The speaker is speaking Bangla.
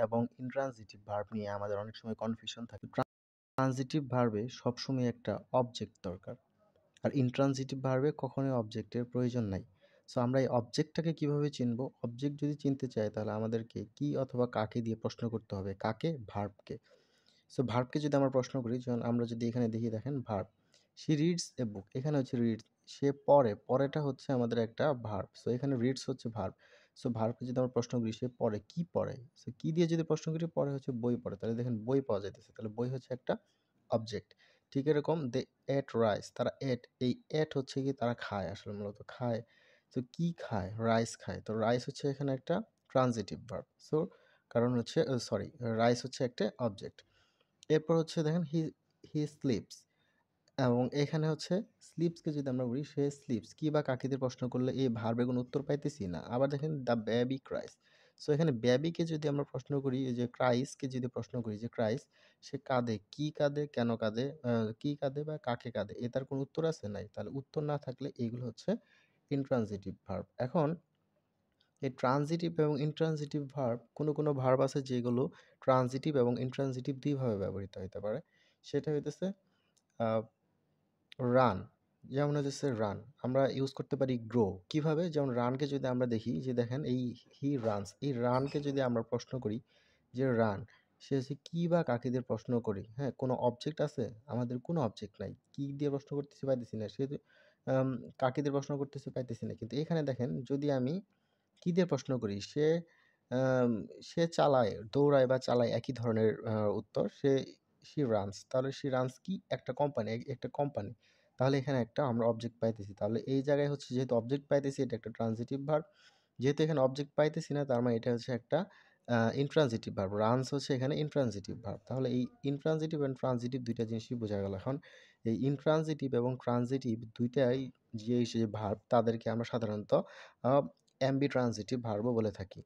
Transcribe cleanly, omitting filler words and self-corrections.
এবং ইন্ট্রানজিটিভ ভার্ব নিয়ে আমাদের অনেক সময় কনফিউশন থাকে। ট্রানজিটিভ ভার্বে সবসময় একটা অবজেক্ট দরকার, আর ইন্ট্রানজিটিভ ভার্বে কখনোই অবজেক্টের প্রয়োজন নাই। সো আমরা এই অবজেক্টটাকে কিভাবে চিনব? অবজেক্ট যদি চিনতে চাই তাহলে আমাদেরকে কি অথবা কাকে দিয়ে প্রশ্ন করতে হবে? কাকে? ভার্বকে। সো ভার্বকে যদি আমরা প্রশ্ন করি, যেমন আমরা যদি এখানে দেখি, দেখেন ভার্ব, শি রিডস এ বুক, এখানে হচ্ছে রিডস, সে পড়ে, পড়েটা হচ্ছে আমাদের একটা ভার্ব। সো এখানে রিডস হচ্ছে ভার্ব। সো ভার্বকে যদি আমরা প্রশ্ন করি সে পড়ে, কি পড়ে? সো কি দিয়ে যদি প্রশ্ন করি, পড়ে হচ্ছে বই পড়ে, তাহলে দেখেন বই পাওয়া যাইতেছে, তাহলে বই হচ্ছে একটা অবজেক্ট। ঠিক এরকম দে এট রাইস, তারা এট, এই এট হচ্ছে কি তারা খায়, আসলে মূলত খায়। তো কি খায়? রাইস খায়। তো রাইস হচ্ছে এখানে একটা ট্রানজিটিভ ভার্ব। সো কারণ হচ্ছে সরি, রাইস হচ্ছে একটা অবজেক্ট। এরপর হচ্ছে দেখেন হি হি স্লিপস, এবং এখানে হচ্ছে স্লিপসকে যদি আমরা বলি সে স্লিপস, কি বা কাকিদের প্রশ্ন করলে এই ভার্বের কোনো উত্তর পাইতেছি না। আবার দেখেন দ্য বেবি ক্রাইস। সো এখানে বেবিকে যদি আমরা প্রশ্ন করি, এই যে ক্রাইসকে যদি প্রশ্ন করি যে ক্রাইস, সে কাঁদে, কি কাঁদে, কেন কাঁদে, কি কাঁদে বা কাকে কাঁদে, এ তার কোনো উত্তর আছে? নাই। তাহলে উত্তর না থাকলে এইগুলো হচ্ছে ইনট্রানজিটিভ ভার্ব। এখন এই ট্রানজিটিভ এবং ইনট্রানজিটিভ ভার্ব, কোনো ভার্ব আছে যেগুলো ট্রানজিটিভ এবং ইনট্রানজিটিভ দুইভাবে ব্যবহৃত হতে পারে। সেটা হইতেছে রান, যেমন হচ্ছে রান আমরা ইউজ করতে পারি গ্রো। কিভাবে? যেমন রানকে যদি আমরা দেখি, যে দেখেন এই হি রানস, এই রানকে যদি আমরা প্রশ্ন করি যে রান, সে হচ্ছে কি বা কাকিদের প্রশ্ন করি, হ্যাঁ, কোনো অবজেক্ট আছে? আমাদের কোনো অবজেক্ট নাই, কি দিয়ে প্রশ্ন করতেছি পাইতেছি না, সে আম, কাকিদের প্রশ্ন করতেছে পাইতেছি না। কিন্তু এখানে দেখেন যদি আমি কি দিয়ে প্রশ্ন করি, সে আম, সে চালায়, দৌড়ায় বা চালায়, একই ধরনের উত্তর। শি রানস, তাহলে শি রানস কি? একটা কোম্পানি, একটা কোম্পানি। তাহলে এখানে একটা আমরা অবজেক্ট পাইতেছি, তাহলে এই জায়গায় হচ্ছে যেহেতু অবজেক্ট পাইতেছি, এটা একটা ট্রানজিটিভ ভার্ব। যেহেতু এখানে অবজেক্ট পাইতেছি না, তার মানে এটা হচ্ছে একটা ইনট্রানজিটিভ ভার্ব। রানস হচ্ছে এখানে ইনট্রানজিটিভ ভার্ব। তাহলে এই ইনট্রানজিটিভ এবং ট্রানজিটিভ দুইটা জিনিসই বোঝা গেল। এখন এই ইনট্রানজিটিভ এবং ট্রানজিটিভ দুইটাই যে ভার্ব, তাদেরকে আমরা সাধারণত অ্যাম্বি ট্রানজিটিভ ভার্বও বলে থাকি।